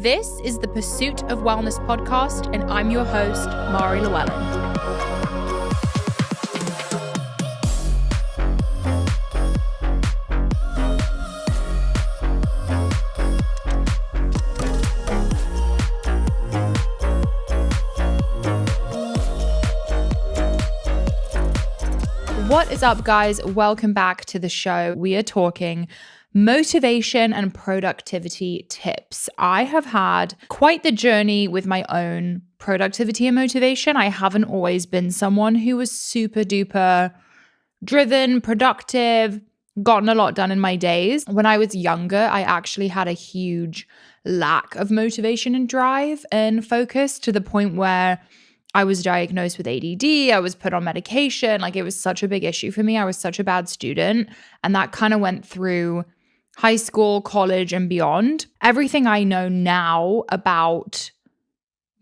This is the Pursuit of Wellness podcast, and I'm your host, Mari Llewellyn. What is up, guys? Welcome back to the show. We are talking motivation and productivity tips. I have had quite the journey with my own productivity and motivation. I haven't always been someone who was super duper driven, productive, gotten a lot done in my days. When I was younger, I actually had a huge lack of motivation and drive and focus to the point where I was diagnosed with ADD. I was put on medication. Like, it was such a big issue for me. I was such a bad student. And that kind of went through high school, college, and beyond. Everything I know now about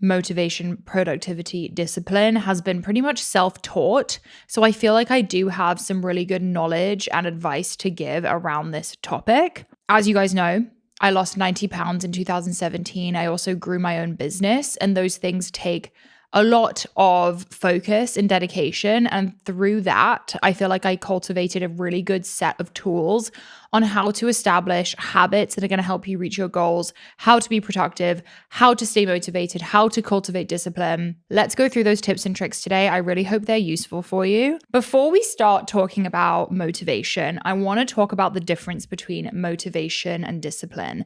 motivation, productivity, discipline has been pretty much self-taught. So I feel like I do have some really good knowledge and advice to give around this topic. As you guys know, I lost 90 pounds in 2017. I also grew my own business, and those things take a lot of focus and dedication. And through that, I feel like I cultivated a really good set of tools on how to establish habits that are going to help you reach your goals, how to be productive, how to stay motivated, how to cultivate discipline. Let's go through those tips and tricks today. I really hope they're useful for you. Before we start talking about motivation, I want to talk about the difference between motivation and discipline.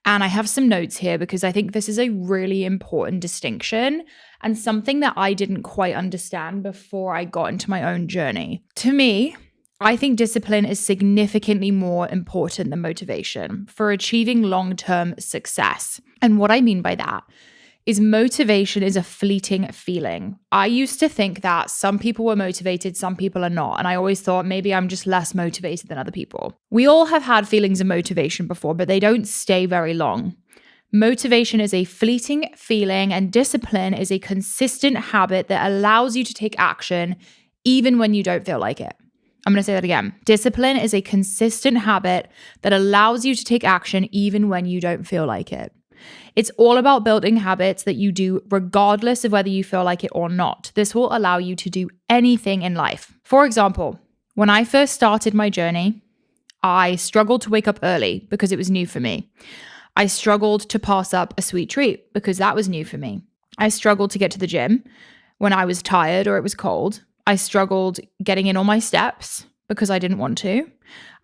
And I have some notes here because I think this is a really important distinction and something that I didn't quite understand before I got into my own journey. To me, I think discipline is significantly more important than motivation for achieving long-term success. And what I mean by that is motivation is a fleeting feeling. I used to think that some people were motivated, some people are not. And I always thought maybe I'm just less motivated than other people. We all have had feelings of motivation before, but they don't stay very long. Motivation is a fleeting feeling, and discipline is a consistent habit that allows you to take action even when you don't feel like it. I'm going to say that again. Discipline is a consistent habit that allows you to take action even when you don't feel like it. It's all about building habits that you do regardless of whether you feel like it or not. This will allow you to do anything in life. For example, when I first started my journey, I struggled to wake up early because it was new for me. I struggled to pass up a sweet treat because that was new for me. I struggled to get to the gym when I was tired or it was cold. I struggled getting in all my steps because I didn't want to.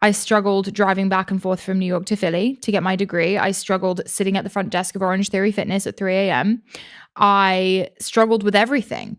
I struggled driving back and forth from New York to Philly to get my degree. I struggled sitting at the front desk of Orange Theory Fitness at 3 a.m. I struggled with everything.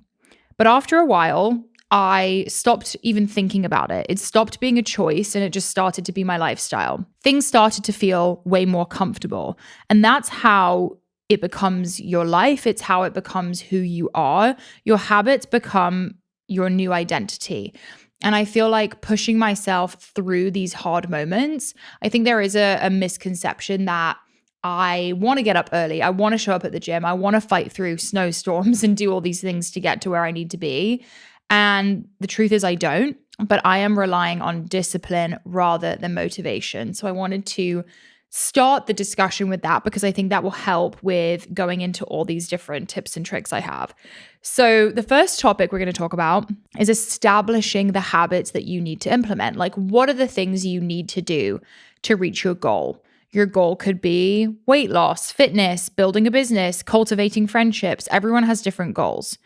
But after a while, I stopped even thinking about it. It stopped being a choice and it just started to be my lifestyle. Things started to feel way more comfortable. And that's how it becomes your life. It's how it becomes who you are. Your habits become your new identity. And I feel like pushing myself through these hard moments, I think there is a misconception that I want to get up early. I want to show up at the gym. I want to fight through snowstorms and do all these things to get to where I need to be. And the truth is I don't, but I am relying on discipline rather than motivation. So I wanted to start the discussion with that because I think that will help with going into all these different tips and tricks I have. So the first topic we're going to talk about is establishing the habits that you need to implement. Like, what are the things you need to do to reach your goal? Your goal could be weight loss, fitness, building a business, cultivating friendships. Everyone has different goals.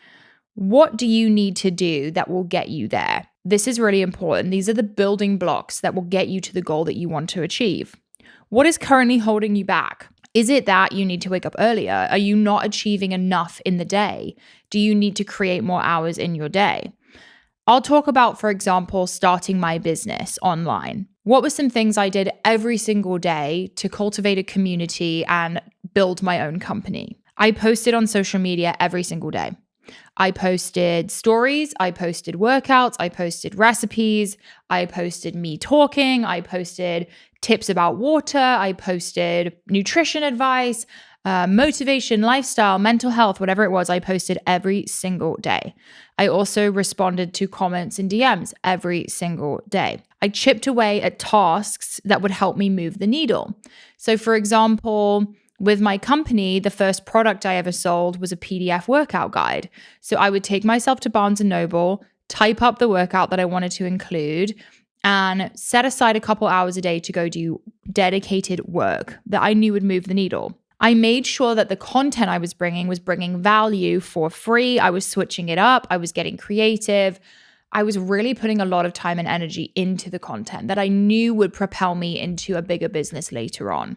What do you need to do that will get you there? This is really important. These are the building blocks that will get you to the goal that you want to achieve. What is currently holding you back? Is it that you need to wake up earlier? Are you not achieving enough in the day? Do you need to create more hours in your day? I'll talk about, for example, starting my business online. What were some things I did every single day to cultivate a community and build my own company? I posted on social media every single day. I posted stories, I posted workouts, I posted recipes, I posted me talking, I posted tips about water, I posted nutrition advice, motivation, lifestyle, mental health, whatever it was, I posted every single day. I also responded to comments and DMs every single day. I chipped away at tasks that would help me move the needle. So for example, With my company, the first product I ever sold was a PDF workout guide. So I would take myself to Barnes and Noble, type up the workout that I wanted to include, and set aside a couple hours a day to go do dedicated work that I knew would move the needle. I made sure that the content I was bringing value for free. I was switching it up. I was getting creative. I was really putting a lot of time and energy into the content that I knew would propel me into a bigger business later on.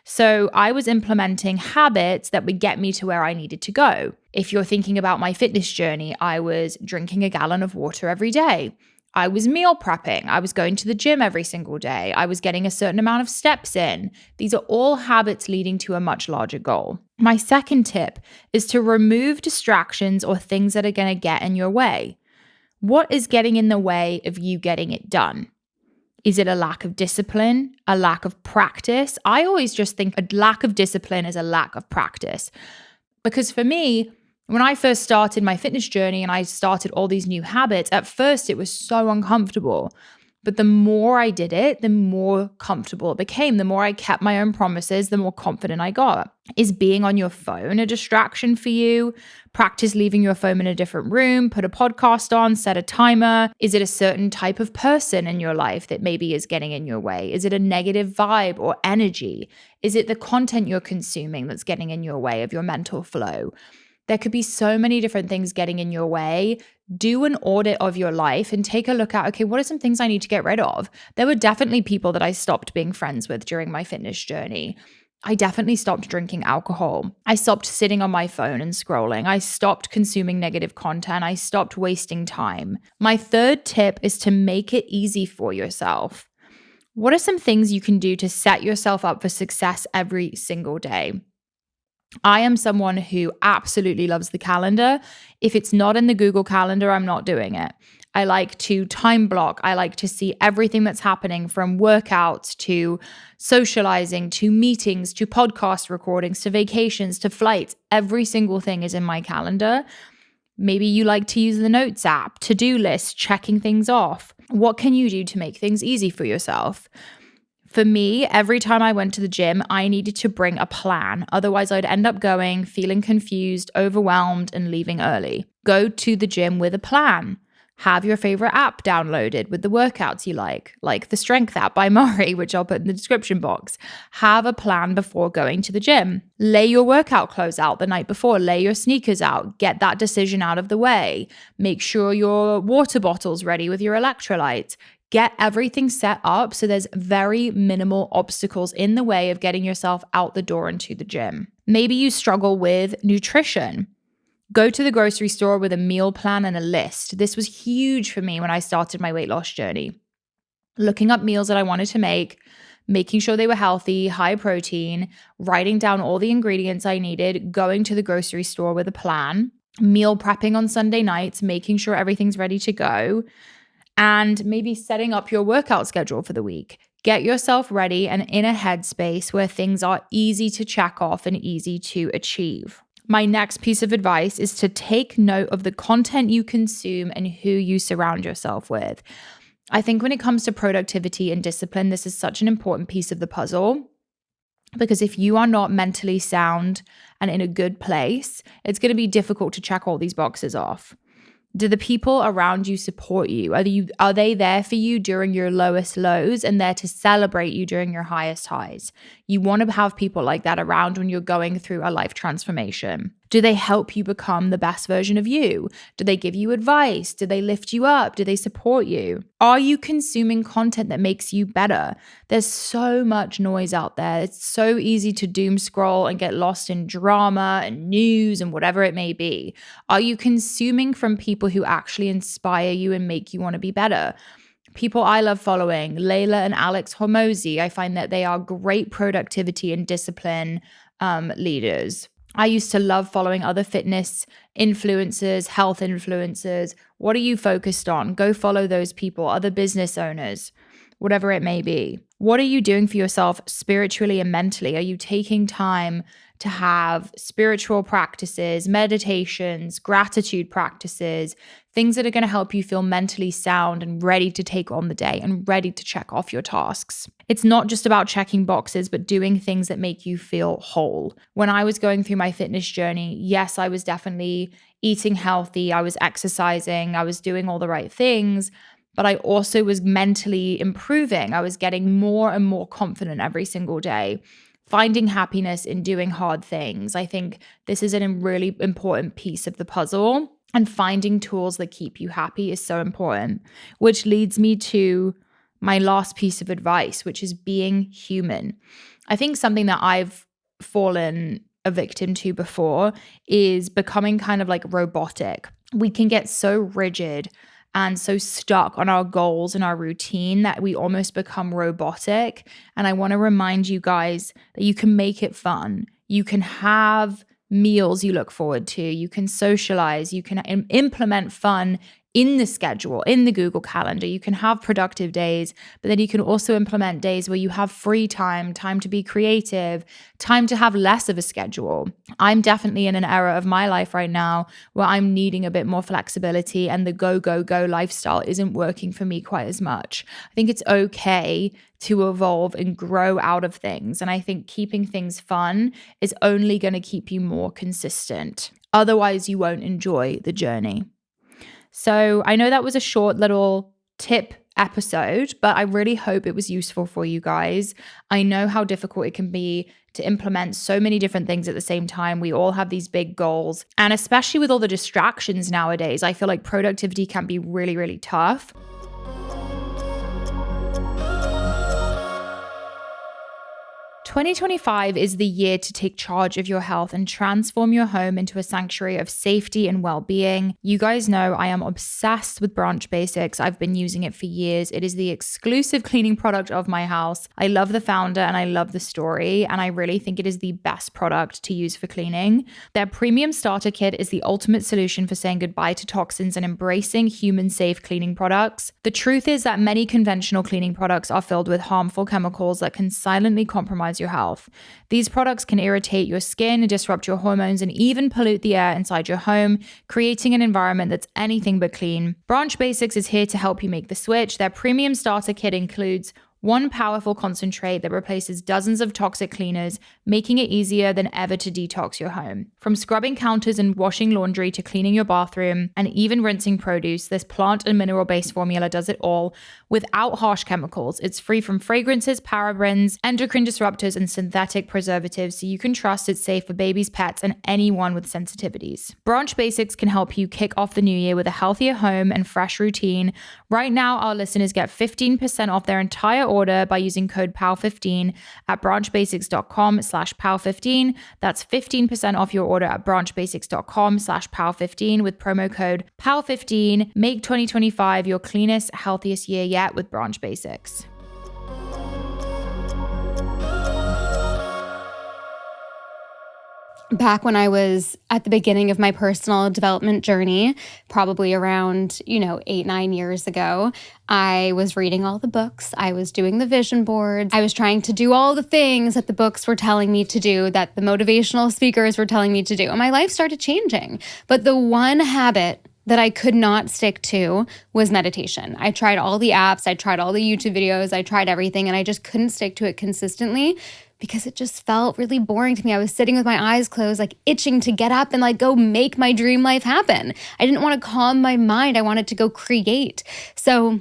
So I was implementing habits that would get me to where I needed to go. If you're thinking about my fitness journey, I was drinking a gallon of water every day. I was meal prepping. I was going to the gym every single day. I was getting a certain amount of steps in. These are all habits leading to a much larger goal. My second tip is to remove distractions or things that are going to get in your way. What is getting in the way of you getting it done? Is it a lack of discipline, a lack of practice? I always just think a lack of discipline is a lack of practice. Because for me, when I first started my fitness journey and I started all these new habits, at first it was so uncomfortable. But the more I did it, the more comfortable it became. The more I kept my own promises, the more confident I got. Is being on your phone a distraction for you? Practice leaving your phone in a different room, put a podcast on, set a timer. Is it a certain type of person in your life that maybe is getting in your way? Is it a negative vibe or energy? Is it the content you're consuming that's getting in your way of your mental flow? There could be so many different things getting in your way. Do an audit of your life and take a look at, okay, what are some things I need to get rid of? There were definitely people that I stopped being friends with during my fitness journey. I definitely stopped drinking alcohol. I stopped sitting on my phone and scrolling. I stopped consuming negative content. I stopped wasting time. My third tip is to make it easy for yourself. What are some things you can do to set yourself up for success every single day? I am someone who absolutely loves the calendar. If it's not in the Google Calendar, I'm not doing it. I like to time block. I like to see everything that's happening, from workouts to socializing to meetings to podcast recordings to vacations to flights. Every single thing is in my calendar. Maybe you like to use the Notes app, to-do list, checking things off. What can you do to make things easy for yourself? For me, every time I went to the gym, I needed to bring a plan. Otherwise, I'd end up going, feeling confused, overwhelmed, and leaving early. Go to the gym with a plan. Have your favorite app downloaded with the workouts you like the Strength app by Mari, which I'll put in the description box. Have a plan before going to the gym. Lay your workout clothes out the night before. Lay your sneakers out. Get that decision out of the way. Make sure your water bottle's ready with your electrolytes. Get everything set up so there's very minimal obstacles in the way of getting yourself out the door and to the gym. Maybe you struggle with nutrition. Go to the grocery store with a meal plan and a list. This was huge for me when I started my weight loss journey. Looking up meals that I wanted to make, making sure they were healthy, high protein, writing down all the ingredients I needed, going to the grocery store with a plan, meal prepping on Sunday nights, making sure everything's ready to go, and maybe setting up your workout schedule for the week. Get yourself ready and in a headspace where things are easy to check off and easy to achieve. My next piece of advice is to take note of the content you consume and who you surround yourself with. I think when it comes to productivity and discipline, this is such an important piece of the puzzle, because if you are not mentally sound and in a good place, it's going to be difficult to check all these boxes off. Do the people around you support you? Are they there for you during your lowest lows and there to celebrate you during your highest highs? You want to have people like that around when you're going through a life transformation. Do they help you become the best version of you? Do they give you advice? Do they lift you up? Do they support you? Are you consuming content that makes you better? There's so much noise out there. It's so easy to doom scroll and get lost in drama and news and whatever it may be. Are you consuming from people who actually inspire you and make you want to be better? People I love following, Layla and Alex Hormozi, I find that they are great productivity and discipline leaders. I used to love following other fitness influencers, health influencers. What are you focused on? Go follow those people, other business owners. whatever it may be. What are you doing for yourself spiritually and mentally? Are you taking time to have spiritual practices, meditations, gratitude practices, things that are going to help you feel mentally sound and ready to take on the day and ready to check off your tasks? It's not just about checking boxes, but doing things that make you feel whole. When I was going through my fitness journey, yes, I was definitely eating healthy, I was exercising, I was doing all the right things, but I also was mentally improving. I was getting more and more confident every single day, finding happiness in doing hard things. I think this is a really important piece of the puzzle, and finding tools that keep you happy is so important, which leads me to my last piece of advice, which is being human. I think something that I've fallen a victim to before is becoming kind of like robotic. We can get so rigid and so stuck on our goals and our routine that we almost become robotic. And I want to remind you guys that you can make it fun. You can have meals you look forward to. You can socialize. You can implement fun in the schedule, in the Google Calendar. You can have productive days, but then you can also implement days where you have free time, time to be creative, time to have less of a schedule. I'm definitely in an era of my life right now where I'm needing a bit more flexibility, and the go, go, go lifestyle isn't working for me quite as much. I think it's okay to evolve and grow out of things. And I think keeping things fun is only going to keep you more consistent. Otherwise, you won't enjoy the journey. So I know that was a short little tip episode, but I really hope it was useful for you guys. I know how difficult it can be to implement so many different things at the same time. We all have these big goals. And especially with all the distractions nowadays, I feel like productivity can be really, really tough. 2025 is the year to take charge of your health and transform your home into a sanctuary of safety and well-being. You guys know I am obsessed with Branch Basics. I've been using it for years. It is the exclusive cleaning product of my house. I love the founder and I love the story, and I really think it is the best product to use for cleaning. Their premium starter kit is the ultimate solution for saying goodbye to toxins and embracing human-safe cleaning products. The truth is that many conventional cleaning products are filled with harmful chemicals that can silently compromise your health. These products can irritate your skin, disrupt your hormones, and even pollute the air inside your home, creating an environment that's anything but clean. Branch Basics is here to help you make the switch. Their premium starter kit includes one powerful concentrate that replaces dozens of toxic cleaners, making it easier than ever to detox your home. From scrubbing counters and washing laundry to cleaning your bathroom and even rinsing produce, this plant and mineral-based formula does it all without harsh chemicals. It's free from fragrances, parabens, endocrine disruptors, and synthetic preservatives, so you can trust it's safe for babies, pets, and anyone with sensitivities. Branch Basics can help you kick off the new year with a healthier home and fresh routine. Right now, our listeners get 15% off their entire order by using code PAL15 at branchbasics.com/PAL15. That's 15% off your order at branchbasics.com/PAL15 with promo code PAL15. Make 2025 your cleanest, healthiest year yet with Branch Basics. Back when I was at the beginning of my personal development journey, probably around, 8-9 years ago, I was reading all the books. I was doing the vision boards. I was trying to do all the things that the books were telling me to do, that the motivational speakers were telling me to do. And my life started changing. But the one habit that I could not stick to was meditation. I tried all the apps, I tried all the YouTube videos, I tried everything, and I just couldn't stick to it consistently because it just felt really boring to me. I was sitting with my eyes closed, like itching to get up and go make my dream life happen. I didn't want to calm my mind. I wanted to go create. So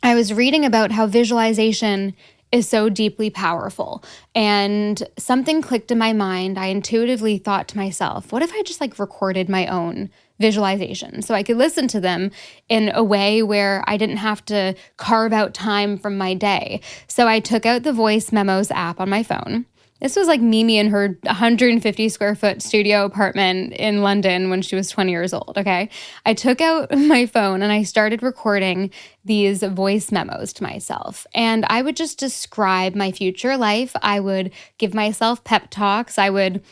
I was reading about how visualization is so deeply powerful. And something clicked in my mind. I intuitively thought to myself, what if I just recorded my own visualization so I could listen to them in a way where I didn't have to carve out time from my day. So I took out the voice memos app on my phone. This was Mimi in her 150 square foot studio apartment in London when she was 20 years old, okay? I took out my phone and I started recording these voice memos to myself. And I would just describe my future life. I would give myself pep talks. I would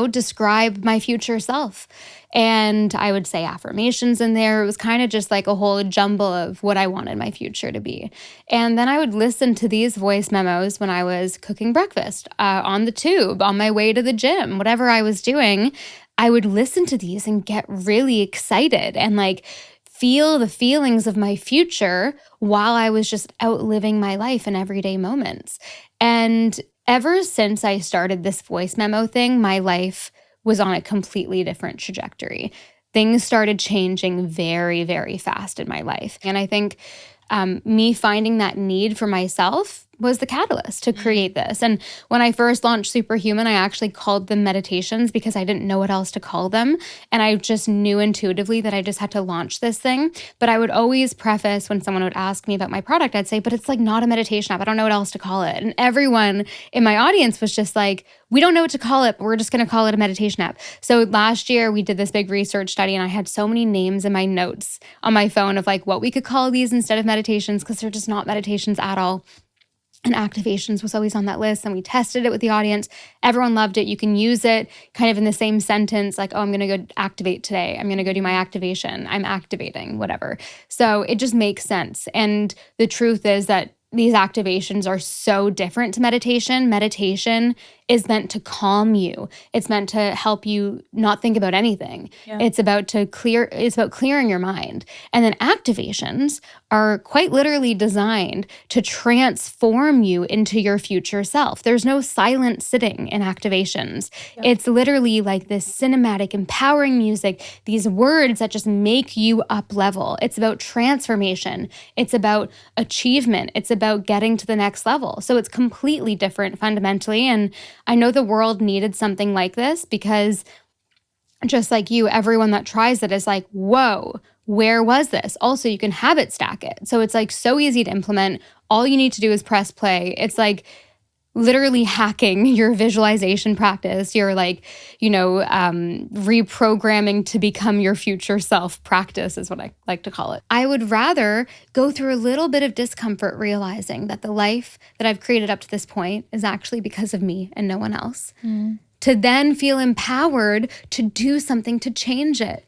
describe my future self. And I would say affirmations in there. It was kind of just like a whole jumble of what I wanted my future to be. And then I would listen to these voice memos when I was cooking breakfast, on the tube, on my way to the gym, whatever I was doing. I would listen to these and get really excited and like feel the feelings of my future while I was just out living my life in everyday moments. And ever since I started this voice memo thing, my life was on a completely different trajectory. Things started changing very, very fast in my life. And I think me finding that need for myself was the catalyst to create this. And when I first launched Superhuman, I actually called them meditations because I didn't know what else to call them. And I just knew intuitively that I just had to launch this thing. But I would always preface when someone would ask me about my product, I'd say, but it's like not a meditation app. I don't know what else to call it. And everyone in my audience was just like, we don't know what to call it, but we're just going to call it a meditation app. So last year we did this big research study and I had so many names in my notes on my phone of like what we could call these instead of meditations because they're just not meditations at all. And activations was always on that list. And we tested it with the audience. Everyone loved it. You can use it kind of in the same sentence, like, oh, I'm going to go activate today. I'm going to go do my activation. I'm activating, whatever. So it just makes sense. And the truth is that these activations are so different to meditation. Meditation is meant to calm you. It's meant to help you not think about anything. Yeah. It's about clearing your mind. And then activations are quite literally designed to transform you into your future self. There's no silent sitting in activations. Yeah. It's literally like this cinematic, empowering music, these words that just make you up level. It's about transformation. It's about achievement. It's about getting to the next level. So it's completely different fundamentally. And I know the world needed something like this because just like you, everyone that tries it is like, whoa, where was this? Also, you can habit stack it. So it's like so easy to implement. All you need to do is press play. It's like literally hacking your visualization practice, your reprogramming to become your future self practice is what I like to call it. I would rather go through a little bit of discomfort realizing that the life that I've created up to this point is actually because of me and no one else, to then feel empowered to do something to change it.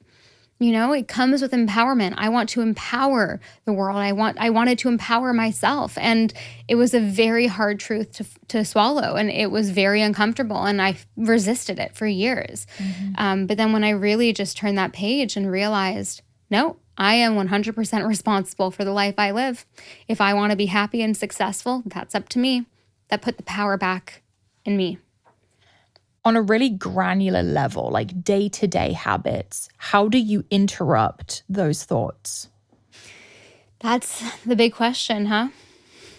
It comes with empowerment. I want to empower the world. I wanted to empower myself. And it was a very hard truth to swallow. And it was very uncomfortable. And I resisted it for years. But then when I really just turned that page and realized, no, I am 100% responsible for the life I live. If I want to be happy and successful, that's up to me. That put the power back in me. On a really granular level, like day-to-day habits, how do you interrupt those thoughts? That's the big question, huh?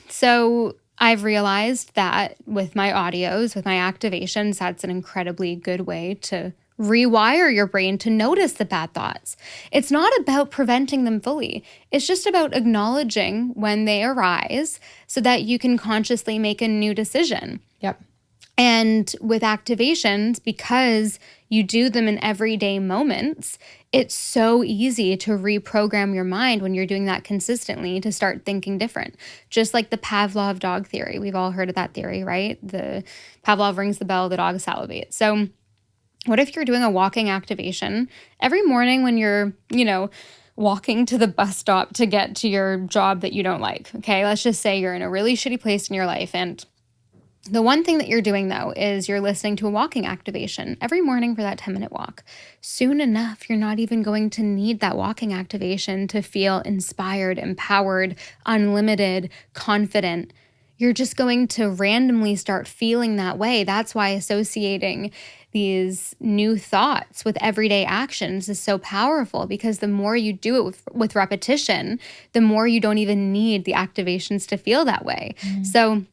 So I've realized that with my audios, with my activations, that's an incredibly good way to rewire your brain to notice the bad thoughts. It's not about preventing them fully. It's just about acknowledging when they arise so that you can consciously make a new decision. Yep. And with activations, because you do them in everyday moments, it's so easy to reprogram your mind when you're doing that consistently to start thinking different. Just like the Pavlov dog theory. We've all heard of that theory, right? The Pavlov rings the bell, the dog salivates. So what if you're doing a walking activation every morning when you're, walking to the bus stop to get to your job that you don't like? Okay, let's just say you're in a really shitty place in your life, and the one thing that you're doing, though, is you're listening to a walking activation every morning for that 10-minute walk. Soon enough, you're not even going to need that walking activation to feel inspired, empowered, unlimited, confident. You're just going to randomly start feeling that way. That's why associating these new thoughts with everyday actions is so powerful, because the more you do it with repetition, the more you don't even need the activations to feel that way. So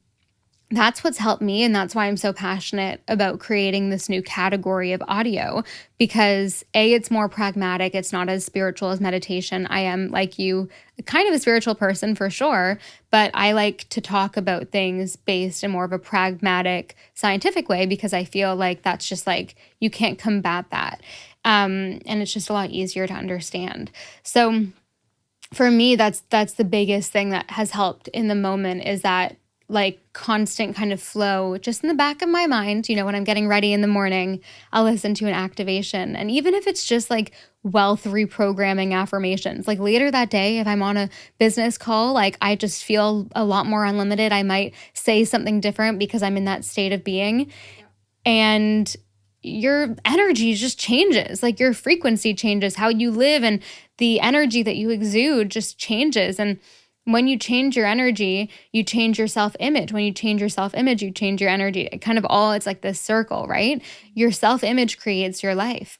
that's what's helped me, and that's why I'm so passionate about creating this new category of audio, because A, it's more pragmatic. It's not as spiritual as meditation. I am, like you, kind of a spiritual person for sure, but I like to talk about things based in more of a pragmatic, scientific way, because I feel like that's just like, you can't combat that. And it's just a lot easier to understand. So for me, that's the biggest thing that has helped in the moment, is that like constant kind of flow just in the back of my mind. You know, when I'm getting ready in the morning, I'll listen to an activation. And even if it's just like wealth reprogramming affirmations, like later that day, if I'm on a business call, like I just feel a lot more unlimited. I might say something different because I'm in that state of being. And your energy just changes, like your frequency changes, how you live and the energy that you exude just changes. And when you change your energy, you change your self-image. When you change your self-image, you change your energy. It kind of all, it's like this circle, right? Your self-image creates your life.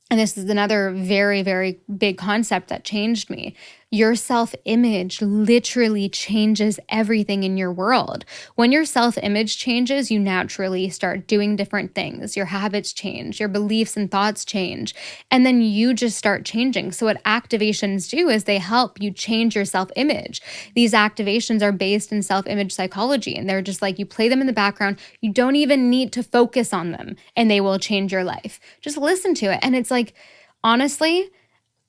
And this is another very, very big concept that changed me. Your self-image literally changes everything in your world. When your self-image changes, you naturally start doing different things. Your habits change, your beliefs and thoughts change, and then you just start changing. So what activations do is they help you change your self-image. These activations are based in self-image psychology, and they're just like you play them in the background. You don't even need to focus on them, and they will change your life. Just listen to it. And it's like, honestly,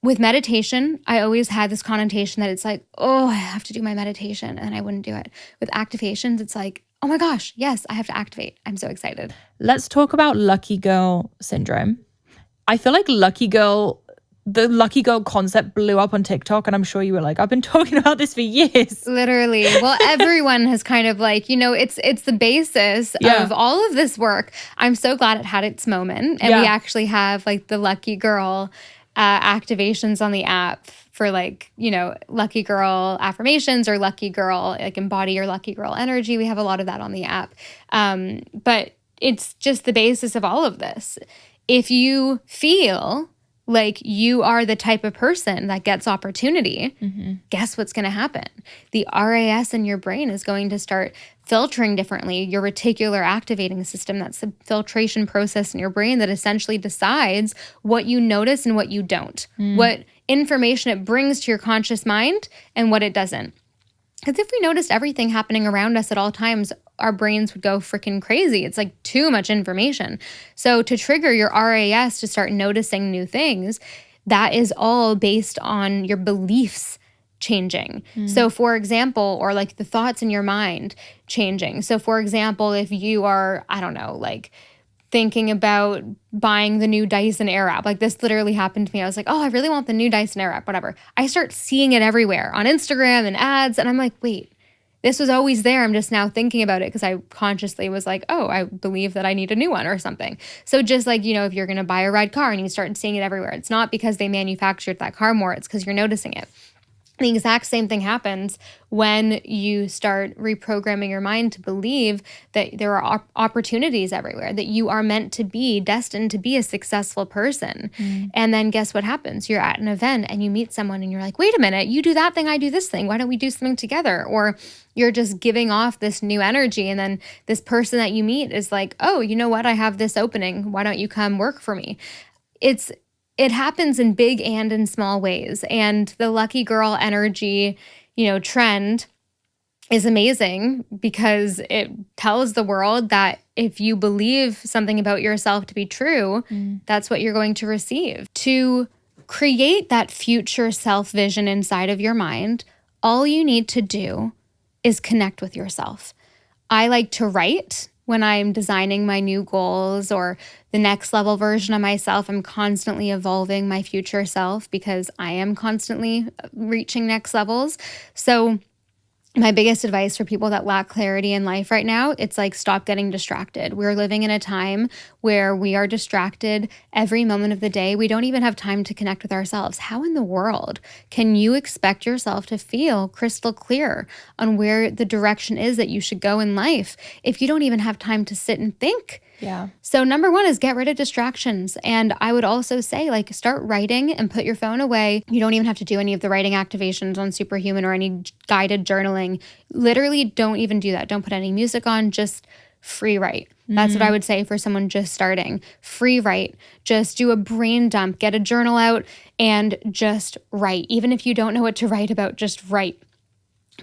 with meditation, I always had this connotation that it's like, oh, I have to do my meditation, and I wouldn't do it. With activations, it's like, oh my gosh, yes, I have to activate. I'm so excited. Let's talk about lucky girl syndrome. I feel like the lucky girl concept blew up on TikTok, and I'm sure you were like, I've been talking about this for years. Literally. Well, everyone has kind of like, you know, it's the basis of all of this work. I'm so glad it had its moment. And we actually have like the lucky girl activations on the app for like, you know, lucky girl affirmations or lucky girl, like embody your lucky girl energy. We have a lot of that on the app. But it's just the basis of all of this. If you feel like you are the type of person that gets opportunity, guess what's going to happen? The RAS in your brain is going to start filtering differently. Your reticular activating system, that's the filtration process in your brain that essentially decides what you notice and what you don't, what information it brings to your conscious mind and what it doesn't. Because if we noticed everything happening around us at all times, our brains would go freaking crazy. It's like too much information. So to trigger your RAS to start noticing new things, that is all based on your beliefs changing. So for example, or like the thoughts in your mind changing. So for example, if you are, I don't know, like thinking about buying the new Dyson Airwrap. Like this literally happened to me. I was like, oh, I really want the new Dyson Airwrap, whatever. I start seeing it everywhere on Instagram and ads. And I'm like, wait, this was always there. I'm just now thinking about it because I consciously was like, oh, I believe that I need a new one or something. So just like, you know, if you're going to buy a red car and you start seeing it everywhere, it's not because they manufactured that car more. It's because you're noticing it. The exact same thing happens when you start reprogramming your mind to believe that there are opportunities everywhere, that you are meant to be, destined to be a successful person. And then guess what happens? You're at an event and you meet someone and you're like, wait a minute, you do that thing, I do this thing. Why don't we do something together? Or you're just giving off this new energy. And then this person that you meet is like, oh, you know what? I have this opening. Why don't you come work for me? It happens in big and in small ways. And the lucky girl energy, you know, trend is amazing because it tells the world that if you believe something about yourself to be true, that's what you're going to receive. To create that future self vision inside of your mind, all you need to do is connect with yourself. I like to write when I'm designing my new goals or the next level version of myself. I'm constantly evolving my future self because I am constantly reaching next levels. So my biggest advice for people that lack clarity in life right now, it's like stop getting distracted. We're living in a time where we are distracted every moment of the day. We don't even have time to connect with ourselves. How in the world can you expect yourself to feel crystal clear on where the direction is that you should go in life if you don't even have time to sit and think? Yeah. So number one is get rid of distractions. And I would also say like start writing and put your phone away. You don't even have to do any of the writing activations on Superhuman or any guided journaling. Literally don't even do that. Don't put any music on, just free write. That's what I would say for someone just starting. Free write. Just do a brain dump, get a journal out and just write. Even if you don't know what to write about, just write.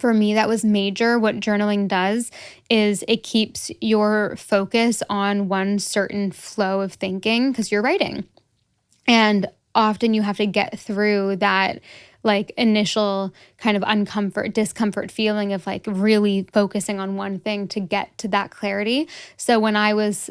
For me, that was major. What journaling does is it keeps your focus on one certain flow of thinking because you're writing. And often you have to get through that like initial kind of discomfort feeling of like really focusing on one thing to get to that clarity. So when I was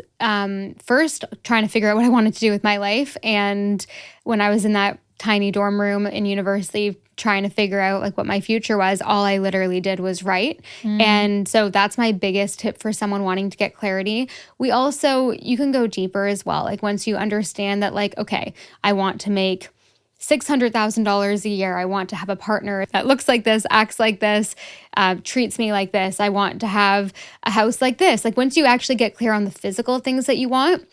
first trying to figure out what I wanted to do with my life, and when I was in that tiny dorm room in university trying to figure out like what my future was, all I literally did was write. And so that's my biggest tip for someone wanting to get clarity. You can go deeper as well. Like once you understand that like, okay, I want to make $600,000 a year. I want to have a partner that looks like this, acts like this, treats me like this. I want to have a house like this. Like once you actually get clear on the physical things that you want,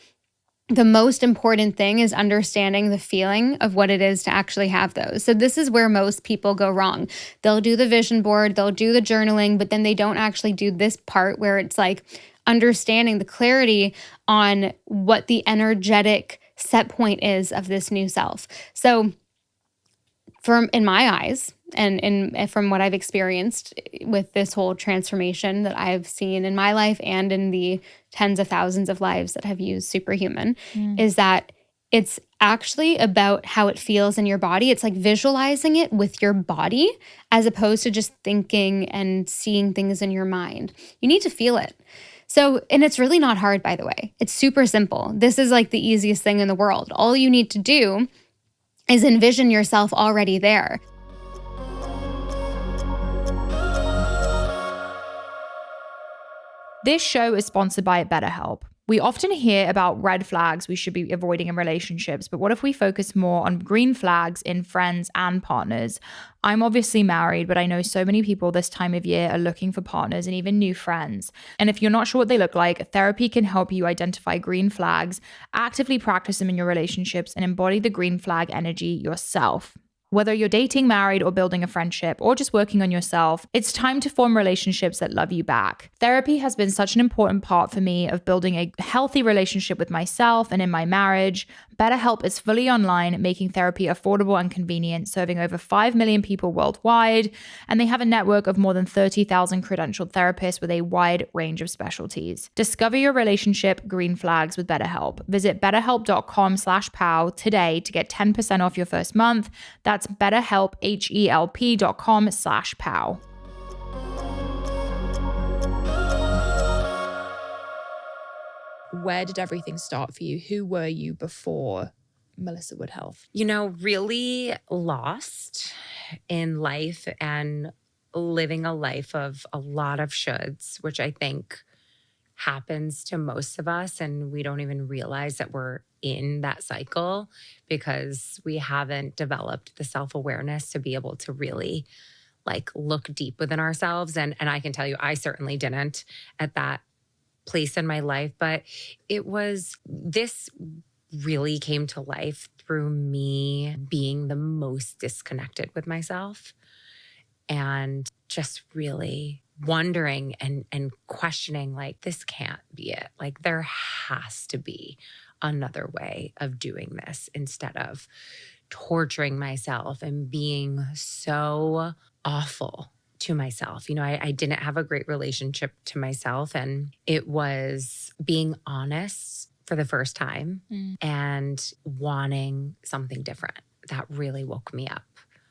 the most important thing is understanding the feeling of what it is to actually have those. So this is where most people go wrong. They'll do the vision board, they'll do the journaling, but then they don't actually do this part where it's like understanding the clarity on what the energetic set point is of this new self. So in my eyes, and from what I've experienced with this whole transformation that I've seen in my life and in the tens of thousands of lives that have used Superhuman, is that it's actually about how it feels in your body. It's like visualizing it with your body as opposed to just thinking and seeing things in your mind. You need to feel it. So, and it's really not hard, by the way. It's super simple. This is like the easiest thing in the world. All you need to do is envision yourself already there. This show is sponsored by BetterHelp. We often hear about red flags we should be avoiding in relationships, but what if we focus more on green flags in friends and partners? I'm obviously married, but I know so many people this time of year are looking for partners and even new friends. And if you're not sure what they look like, therapy can help you identify green flags, actively practice them in your relationships, and embody the green flag energy yourself. Whether you're dating, married, or building a friendship, or just working on yourself, it's time to form relationships that love you back. Therapy has been such an important part for me of building a healthy relationship with myself and in my marriage. BetterHelp is fully online, making therapy affordable and convenient, serving over 5 million people worldwide. And they have a network of more than 30,000 credentialed therapists with a wide range of specialties. Discover your relationship green flags with BetterHelp. Visit betterhelp.com/pow today to get 10% off your first month. That's BetterHelp, HELP.com/pow. Where did everything start for you? Who were you before Melissa Wood Health? Really lost in life and living a life of a lot of shoulds, which I think happens to most of us. And we don't even realize that we're in that cycle because we haven't developed the self-awareness to be able to really like look deep within ourselves. And I can tell you, I certainly didn't at that place in my life, but this really came to life through me being the most disconnected with myself and just really wondering and questioning, like, this can't be it. Like, there has to be another way of doing this instead of torturing myself and being so awful to myself. I didn't have a great relationship to myself, and it was being honest for the first time and wanting something different that really woke me up.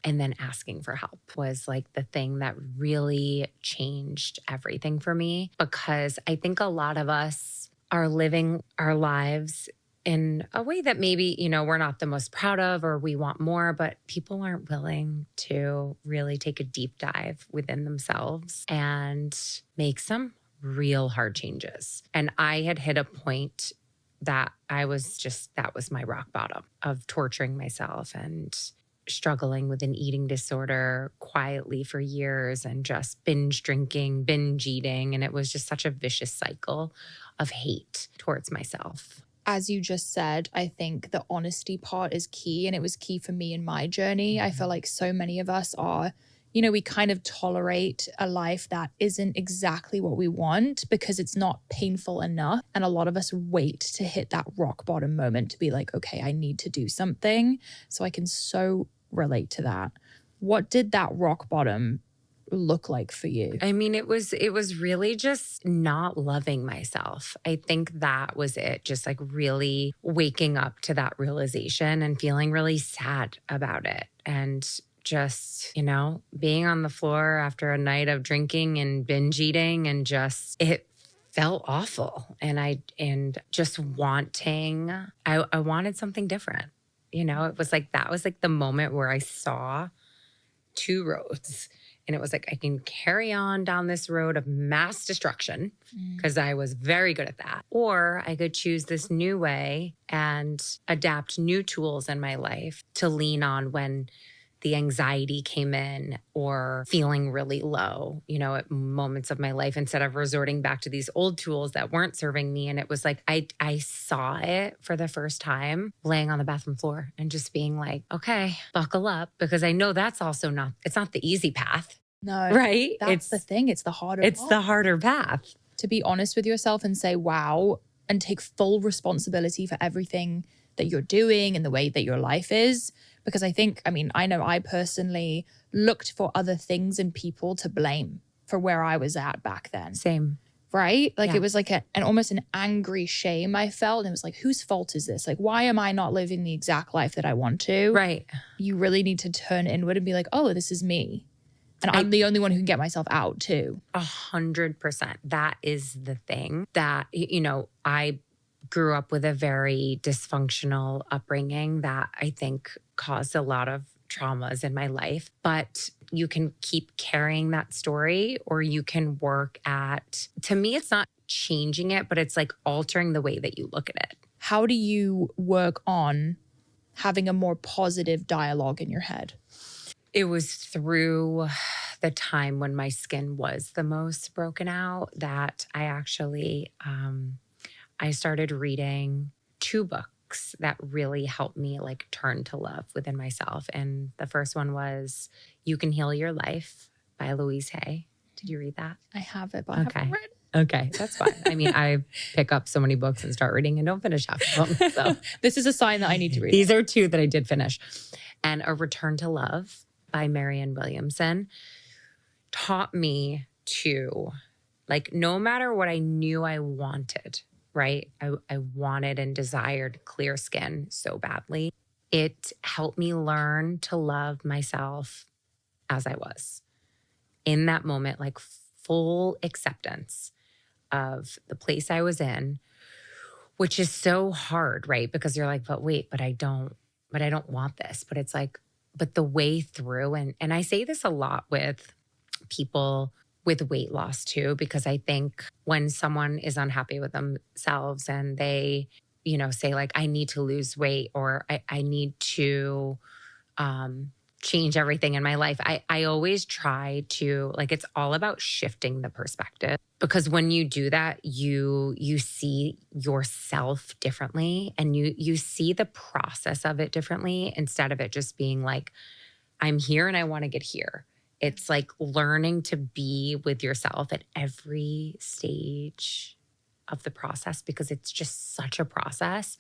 And then asking for help was like the thing that really changed everything for me, because I think a lot of us are living our lives in a way that maybe, we're not the most proud of or we want more, but people aren't willing to really take a deep dive within themselves and make some real hard changes. And I had hit a point that that was my rock bottom of torturing myself and struggling with an eating disorder quietly for years and just binge drinking, binge eating. And it was just such a vicious cycle of hate towards myself. As you just said, I think the honesty part is key, and it was key for me in my journey. I feel like so many of us are, we kind of tolerate a life that isn't exactly what we want because it's not painful enough. And a lot of us wait to hit that rock bottom moment to be like, okay, I need to do something. So I can so relate to that. What did that rock bottom look like for you? I mean, it was really just not loving myself. I think that was it. Just like really waking up to that realization and feeling really sad about it. And just, being on the floor after a night of drinking and binge eating, and just it felt awful. And just wanting, I wanted something different. It was like, that was like the moment where I saw two roads. And it was like, I can carry on down this road of mass destruction because I was very good at that. Or I could choose this new way and adapt new tools in my life to lean on when the anxiety came in or feeling really low, at moments of my life, instead of resorting back to these old tools that weren't serving me. And it was like, I saw it for the first time laying on the bathroom floor and just being like, okay, buckle up, because I know that's also it's not the easy path. No, right? That's the thing. It's the harder It's path. the harder path. To be honest with yourself and say, wow, and take full responsibility for everything that you're doing and the way that your life is. Because I know I personally looked for other things and people to blame for where I was at back then. Same. Right? Like, Yeah. It was like an almost an angry shame I felt. And it was like, whose fault is this? Like, why am I not living the exact life that I want to? Right. You really need to turn inward and be like, oh, this is me. And I'm the only one who can get myself out too. 100%. That is the thing that, I grew up with a very dysfunctional upbringing that I think caused a lot of traumas in my life. But you can keep carrying that story, or you can work at, to me, it's not changing it, but it's like altering the way that you look at it. How do you work on having a more positive dialogue in your head? It was through the time when my skin was the most broken out that I actually, I started reading 2 books that really helped me like turn to love within myself. And the first one was You Can Heal Your Life by Louise Hay. Did you read that? I have it, but I haven't read it. Okay, that's fine. I mean, I pick up so many books and start reading and don't finish half of them. So This is a sign that I need to read these are 2 that I did finish. And A Return to Love by Marianne Williamson taught me to, like, no matter what I knew I wanted, right? I wanted and desired clear skin so badly. It helped me learn to love myself as I was. In that moment, like full acceptance of the place I was in, which is so hard, right? Because you're like, but I don't want this. But it's like, but the way through, and I say this a lot with people with weight loss too, because I think when someone is unhappy with themselves and they, say like, I need to lose weight, or I need to change everything in my life, I always try to, like, it's all about shifting the perspective, because when you do that, you see yourself differently, and you see the process of it differently, instead of it just being like, I'm here and I want to get here. It's like learning to be with yourself at every stage of the process, because it's just such a process.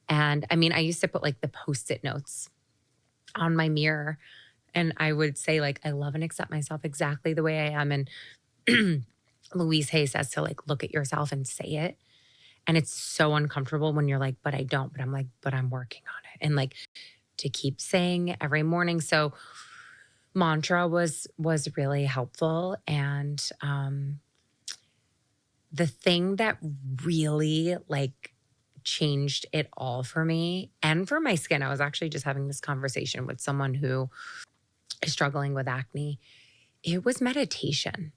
And I mean, I used to put like the Post-it notes on my mirror, and I would say like, I love and accept myself exactly the way I am. And Louise Hay says to like, look at yourself and say it. And it's so uncomfortable when you're like, but I don't, but I'm like, but I'm working on it. And like to keep saying every morning. So mantra was really helpful. And the thing that really like changed it all for me and for my skin, I was actually just having this conversation with someone who is struggling with acne. It was meditation,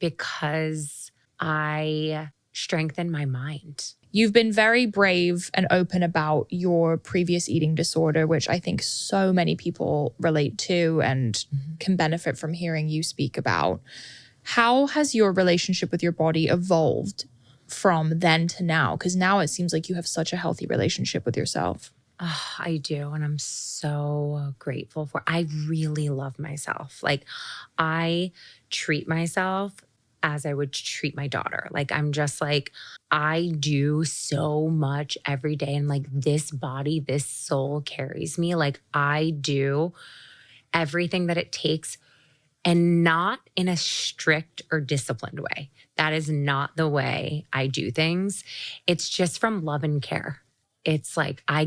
because I strengthened my mind. You've been very brave and open about your previous eating disorder, which I think so many people relate to and can benefit from hearing you speak about. How has your relationship with your body evolved from then to now? Because now it seems like you have such a healthy relationship with yourself. Oh, I do. And I'm so grateful for, I really love myself. Like, I treat myself as I would treat my daughter. Like, I'm just like, I do so much every day. And like, this body, this soul carries me. Like, I do everything that it takes and not in a strict or disciplined way. That is not the way I do things. It's just from love and care. It's like I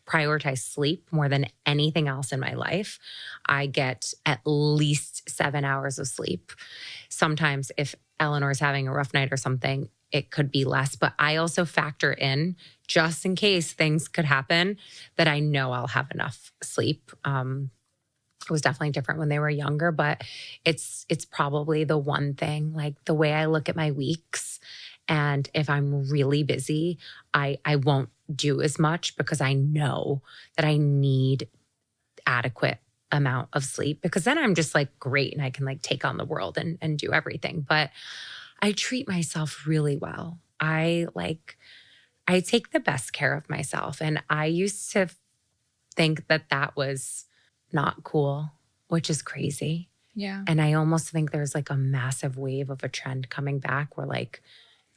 prioritize sleep more than anything else in my life. I get at least 7 hours of sleep. Sometimes if Eleanor's having a rough night or something, it could be less, but I also factor in, just in case things could happen, that I know I'll have enough sleep. It was definitely different when they were younger, but it's probably the one thing, like the way I look at my weeks. And if I'm really busy, I won't do as much because I know that I need adequate amount of sleep, because then I'm just like great and I can like take on the world and do everything. But I treat myself really well. I take the best care of myself. And I used to think that was not cool, which is crazy. Yeah. And I almost think there's like a massive wave of a trend coming back where like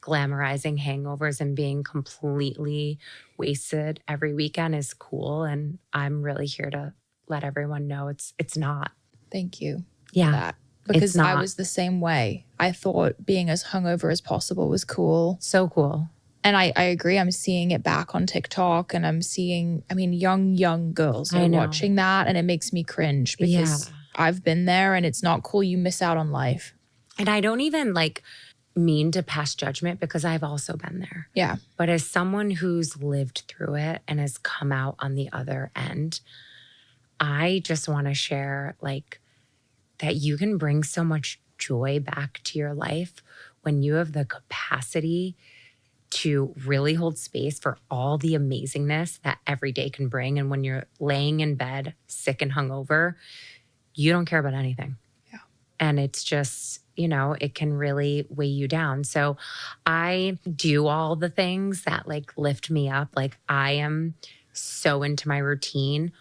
glamorizing hangovers and being completely wasted every weekend is cool. And I'm really here to let everyone know it's not. Thank you Yeah, for that. Because I was the same way. I thought being as hungover as possible was cool. So cool. And I agree. I'm seeing it back on TikTok, and I'm seeing, young girls are watching that, and it makes me cringe because I've been there and it's not cool. You miss out on life. And I don't even mean to pass judgment because I've also been there. Yeah. But as someone who's lived through it and has come out on the other end, I just want to share that you can bring so much joy back to your life when you have the capacity to really hold space for all the amazingness that every day can bring. And when you're laying in bed, sick and hungover, you don't care about anything. Yeah. And it's just, it can really weigh you down. So I do all the things that lift me up. I am so into my routine,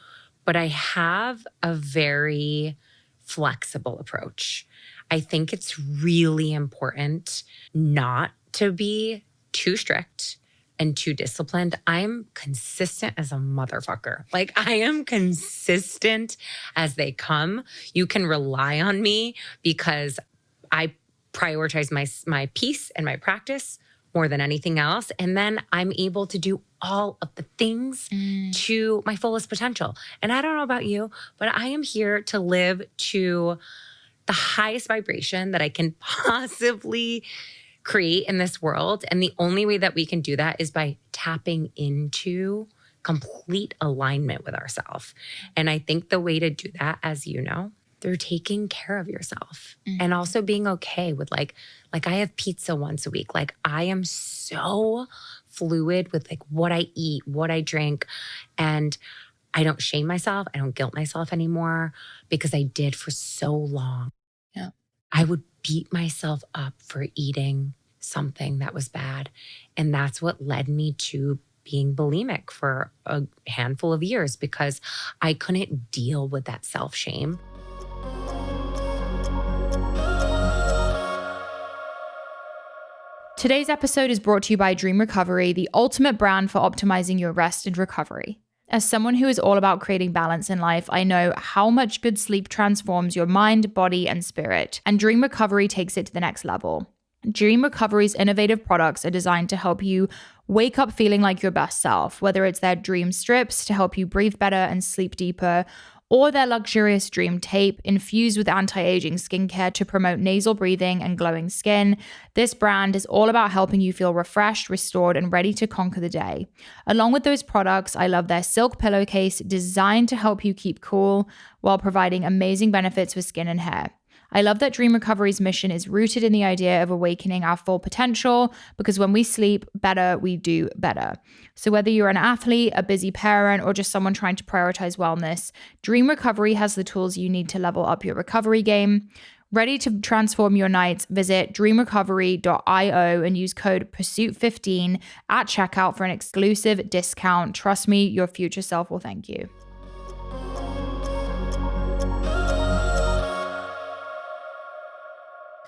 but I have a very flexible approach. I think it's really important not to be too strict and too disciplined. I'm consistent as a motherfucker. I am consistent as they come. You can rely on me because I prioritize my peace and my practice more than anything else. And then I'm able to do all of the things to my fullest potential. And I don't know about you, but I am here to live to the highest vibration that I can possibly create in this world. And the only way that we can do that is by tapping into complete alignment with ourselves. And I think the way to do that, as you know, through taking care of yourself and also being okay with I have pizza once a week. I am so fluid with what I eat, what I drink, and I don't shame myself. I don't guilt myself anymore because I did for so long. Yeah. I would beat myself up for eating something that was bad. And that's what led me to being bulimic for a handful of years because I couldn't deal with that self-shame. Today's episode is brought to you by Dream Recovery, the ultimate brand for optimizing your rest and recovery. As someone who is all about creating balance in life, I know how much good sleep transforms your mind, body, and spirit, and Dream Recovery takes it to the next level. Dream Recovery's innovative products are designed to help you wake up feeling like your best self, whether it's their dream strips to help you breathe better and sleep deeper, or their luxurious Dream Tape infused with anti-aging skincare to promote nasal breathing and glowing skin. This brand is all about helping you feel refreshed, restored, and ready to conquer the day. Along with those products, I love their silk pillowcase designed to help you keep cool while providing amazing benefits for skin and hair. I love that Dream Recovery's mission is rooted in the idea of awakening our full potential, because when we sleep better, we do better. So whether you're an athlete, a busy parent, or just someone trying to prioritize wellness, Dream Recovery has the tools you need to level up your recovery game. Ready to transform your nights? Visit dreamrecovery.io and use code PURSUIT15 at checkout for an exclusive discount. Trust me, your future self will thank you.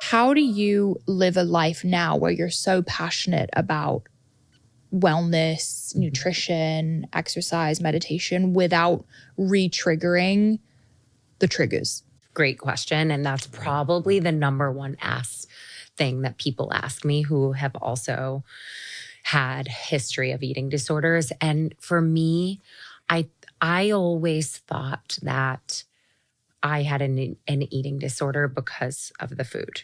How do you live a life now where you're so passionate about wellness, nutrition, exercise, meditation without re-triggering the triggers? Great question. And that's probably the number one asked thing that people ask me who have also had history of eating disorders. And for me, I always thought that I had an eating disorder because of the food.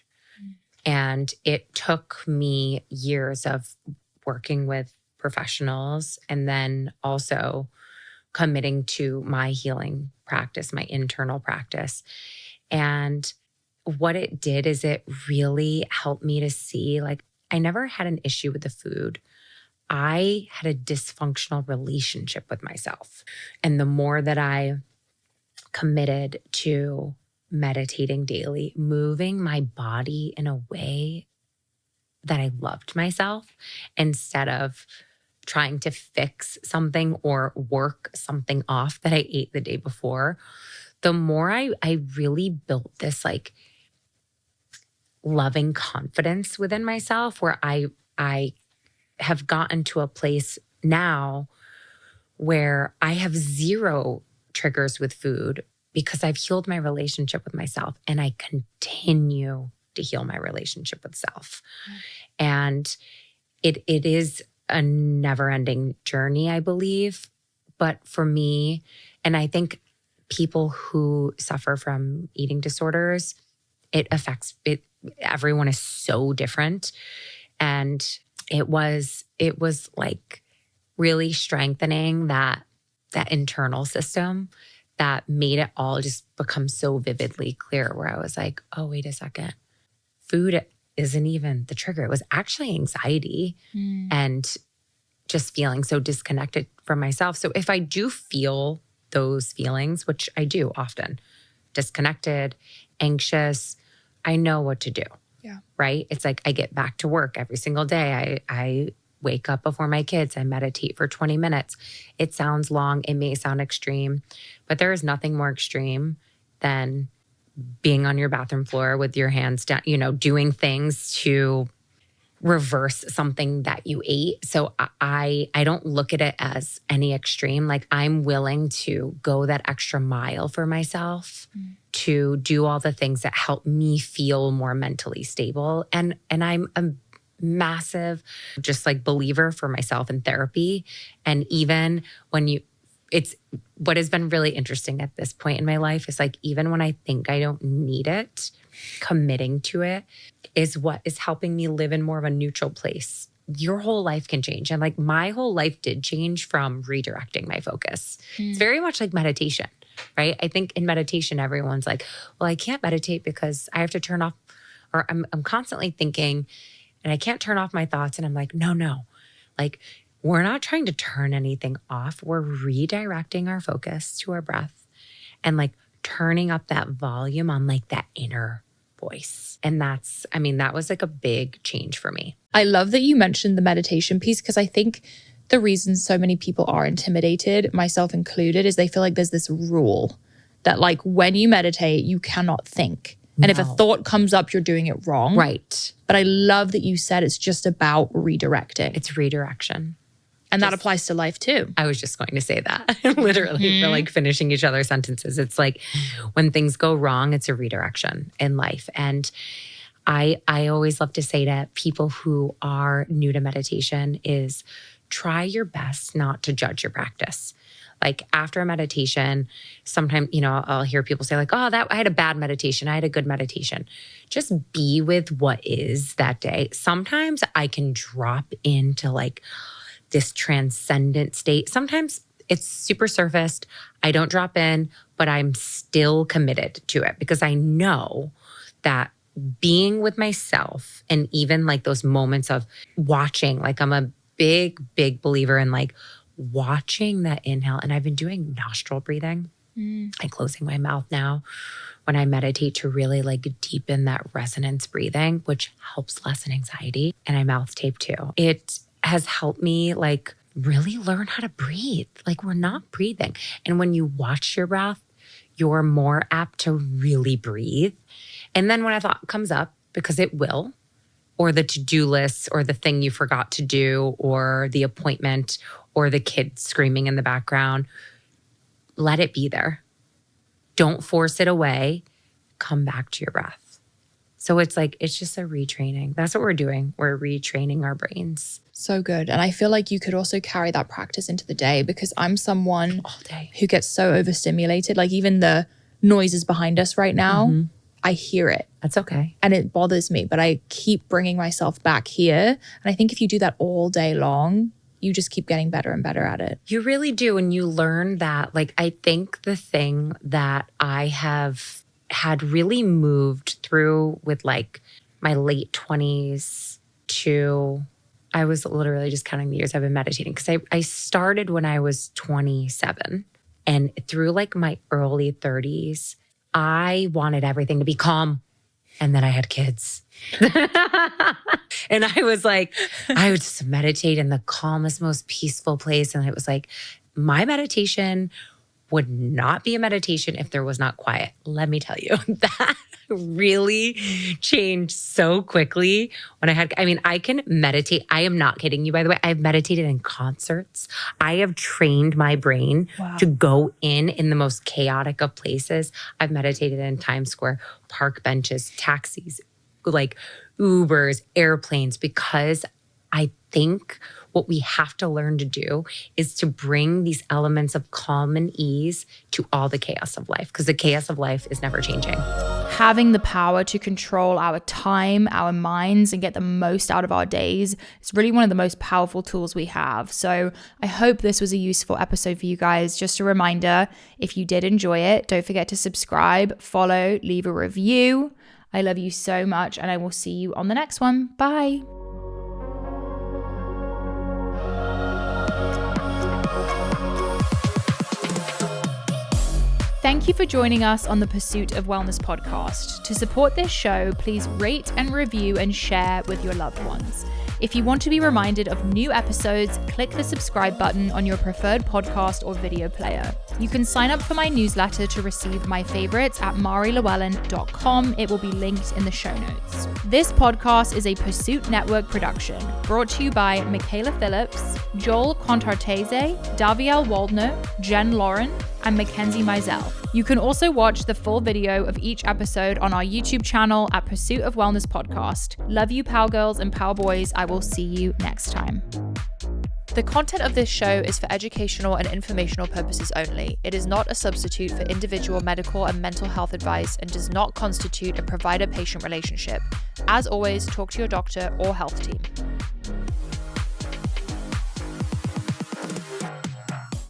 And it took me years of working with professionals and then also committing to my healing practice, my internal practice. And what it did is it really helped me to see, like, I never had an issue with the food. I had a dysfunctional relationship with myself. And the more that I committed to meditating daily, moving my body in a way that I loved myself instead of trying to fix something or work something off that I ate the day before, the more I really built this like loving confidence within myself where I have gotten to a place now where I have zero triggers with food because I've healed my relationship with myself and I continue to heal my relationship with self. And it is a never-ending journey, I believe. But for me, and I think people who suffer from eating disorders, it affects it. Everyone is so different. And it was like really strengthening that internal system that made it all just become so vividly clear where I was like, oh, wait a second. Food isn't even the trigger. It was actually anxiety and just feeling so disconnected from myself. So if I do feel those feelings, which I do often, disconnected, anxious, I know what to do. Yeah. Right? It's like I get back to work every single day. I wake up before my kids. I meditate for 20 minutes. It sounds long. It may sound extreme, but there is nothing more extreme than being on your bathroom floor with your hands down, doing things to reverse something that you ate. So I don't look at it as any extreme. Like I'm willing to go that extra mile for myself to do all the things that help me feel more mentally stable. And I'm a massive just like believer for myself in therapy. And even when it's what has been really interesting at this point in my life is like, even when I think I don't need it, committing to it is what is helping me live in more of a neutral place. Your whole life can change. And like my whole life did change from redirecting my focus. It's very much like meditation, right? I think in meditation, everyone's like, well, I can't meditate because I have to turn off, or I'm constantly thinking and I can't turn off my thoughts. And I'm like, no, like we're not trying to turn anything off. We're redirecting our focus to our breath and like turning up that volume on like that inner voice. And that was like a big change for me. I love that you mentioned the meditation piece because I think the reason so many people are intimidated, myself included, is they feel like there's this rule that like when you meditate, you cannot think. And if a thought comes up, you're doing it wrong. Right. But I love that you said it's just about redirecting. It's redirection. And that applies to life too. I was just going to say that literally. We're like finishing each other's sentences. It's like when things go wrong, it's a redirection in life. And I always love to say to people who are new to meditation is try your best not to judge your practice. Like after a meditation, sometimes, I'll hear people say like, oh, I had a bad meditation. I had a good meditation. Just be with what is that day. Sometimes I can drop into like this transcendent state. Sometimes it's super surfaced. I don't drop in, but I'm still committed to it because I know that being with myself and even like those moments of watching, like I'm a big, big believer in like watching that inhale. And I've been doing nostril breathing and closing my mouth now when I meditate to really like deepen that resonance breathing, which helps lessen anxiety. And I mouth tape too. It has helped me like really learn how to breathe. Like we're not breathing. And when you watch your breath, you're more apt to really breathe. And then when a thought comes up, because it will, or the to-do list or the thing you forgot to do or the appointment or the kid screaming in the background, let it be there. Don't force it away. Come back to your breath. So it's like, it's just a retraining. That's what we're doing. We're retraining our brains. So good. And I feel like you could also carry that practice into the day, because I'm someone All day. who gets so overstimulated. Like even the noises behind us right now, I hear it. That's okay. And it bothers me, but I keep bringing myself back here. And I think if you do that all day long, you just keep getting better and better at it. You really do. And you learn that, like, I think the thing that I have had really moved through with like my late 20s to, I was literally just counting the years I've been meditating, because I started when I was 27. And through like my early 30s, I wanted everything to be calm. And then I had kids. And I was like, I would just meditate in the calmest, most peaceful place. And it was like, my meditation would not be a meditation if there was not quiet. Let me tell you, that really changed so quickly when I can meditate. I am not kidding you, by the way. I've meditated in concerts. I have trained my brain to go in the most chaotic of places. I've meditated in Times Square, park benches, taxis, like Ubers, airplanes, because I think what we have to learn to do is to bring these elements of calm and ease to all the chaos of life, because the chaos of life is never changing. Having the power to control our time, our minds, and get the most out of our days is really one of the most powerful tools we have. So I hope this was a useful episode for you guys. Just a reminder, if you did enjoy it, don't forget to subscribe, follow, leave a review. I love you so much, and I will see you on the next one. Bye. Thank you for joining us on the Pursuit of Wellness podcast. To support this show, please rate and review and share with your loved ones. If you want to be reminded of new episodes, click the subscribe button on your preferred podcast or video player. You can sign up for my newsletter to receive my favorites at marilewellen.com. It will be linked in the show notes. This podcast is a Pursuit Network production, brought to you by Michaela Phillips, Joel Contartese, Daviel Waldner, Jen Lauren, and Mackenzie Mizell. You can also watch the full video of each episode on our YouTube channel at Pursuit of Wellness Podcast. Love you, Power Girls and Power Boys. I will see you next time. The content of this show is for educational and informational purposes only. It is not a substitute for individual medical and mental health advice and does not constitute a provider-patient relationship. As always, talk to your doctor or health team.